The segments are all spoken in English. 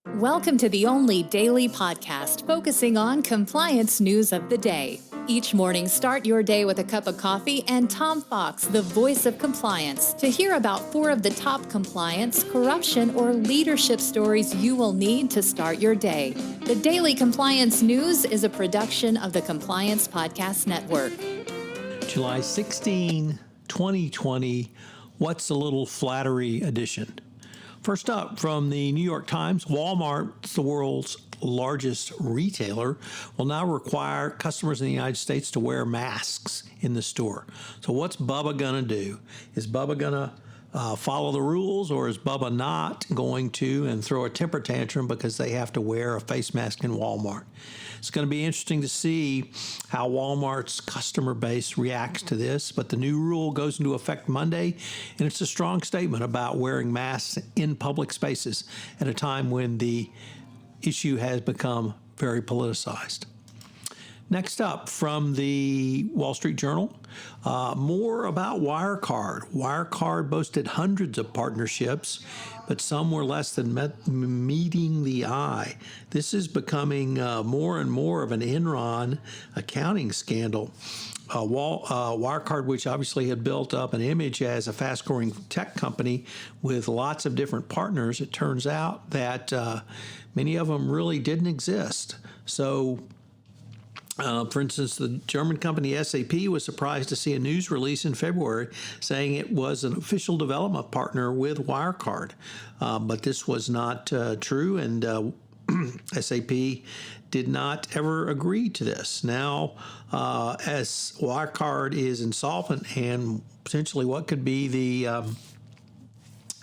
Welcome to the only daily podcast focusing on compliance news of the day. Each morning, start your day with a cup of coffee and Tom Fox, the voice of compliance, to hear about 4 of the top compliance, corruption, or leadership stories you will need to start your day. The Daily Compliance News is a production of the Compliance Podcast Network. July 16, 2020, What's a Little Flattery edition. First up, from the New York Times, Walmart, the world's largest retailer, will now require customers in the United States to wear masks in the store. So what's Bubba going to do? Is Bubba going to follow the rules, or is Bubba not going to and throw a temper tantrum because they have to wear a face mask in Walmart? It's going to be interesting to see how Walmart's customer base reacts to this, but the new rule goes into effect Monday, and it's a strong statement about wearing masks in public spaces at a time when the issue has become very politicized. Next up, from the Wall Street Journal, more about Wirecard. Wirecard boasted hundreds of partnerships, but some were less than meeting the eye. This is becoming more and more of an Enron accounting scandal. Wirecard, which obviously had built up an image as a fast-growing tech company with lots of different partners, it turns out that many of them really didn't exist. So, for instance, the German company SAP was surprised to see a news release in February saying it was an official development partner with Wirecard. But this was not true, and SAP did not ever agree to this. Now, as Wirecard is insolvent, and potentially what could be the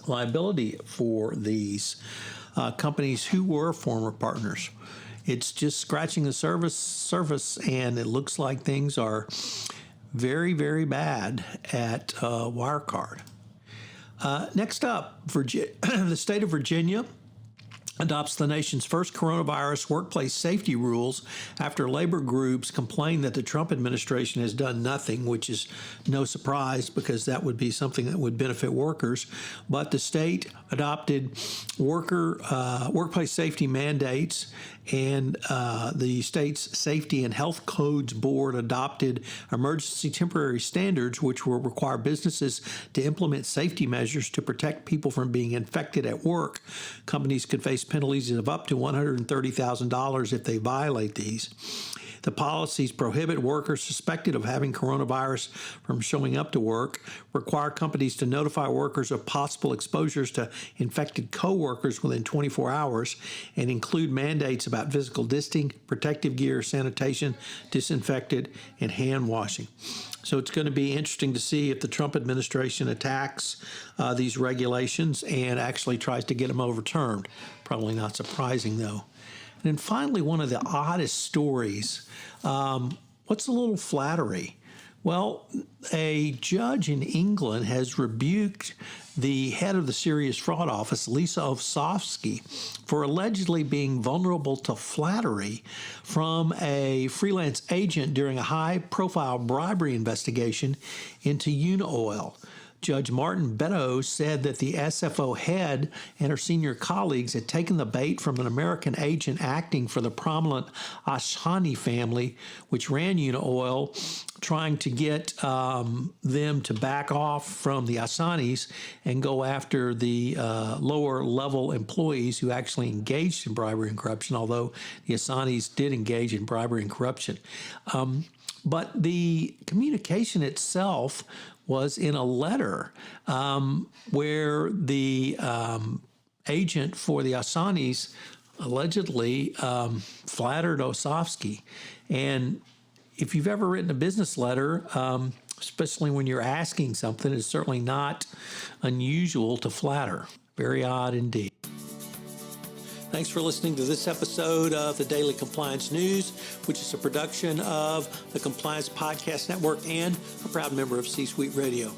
liability for these companies who were former partners. It's just scratching the surface, and it looks like things are very, very bad at Wirecard. Next up, the state of Virginia adopts the nation's first coronavirus workplace safety rules after labor groups complain that the Trump administration has done nothing, which is no surprise because that would be something that would benefit workers. But the state adopted workplace safety mandates, and the state's Safety and Health Codes Board adopted emergency temporary standards, which will require businesses to implement safety measures to protect people from being infected at work. Companies could face penalties of up to $130,000 if they violate these. The policies prohibit workers suspected of having coronavirus from showing up to work, require companies to notify workers of possible exposures to infected coworkers within 24 hours, and include mandates about physical distancing, protective gear, sanitation, disinfectant, and hand washing. So it's going to be interesting to see if the Trump administration attacks these regulations and actually tries to get them overturned. Probably not surprising, though. And then finally, one of the oddest stories, what's a little flattery? Well, a judge in England has rebuked the head of the Serious Fraud Office, Lisa Osofsky, for allegedly being vulnerable to flattery from a freelance agent during a high-profile bribery investigation into Unaoil. Judge Martin Beddoes said that the SFO head and her senior colleagues had taken the bait from an American agent acting for the prominent Ashani family, which ran Unaoil, trying to get them to back off from the Assanis and go after the lower-level employees who actually engaged in bribery and corruption, although the Assanis did engage in bribery and corruption. But the communication itself was in a letter where the agent for the Assanis allegedly flattered Osofsky. And if you've ever written a business letter, especially when you're asking something, it's certainly not unusual to flatter. Very odd indeed. Thanks for listening to this episode of the Daily Compliance News, which is a production of the Compliance Podcast Network and a proud member of C-Suite Radio.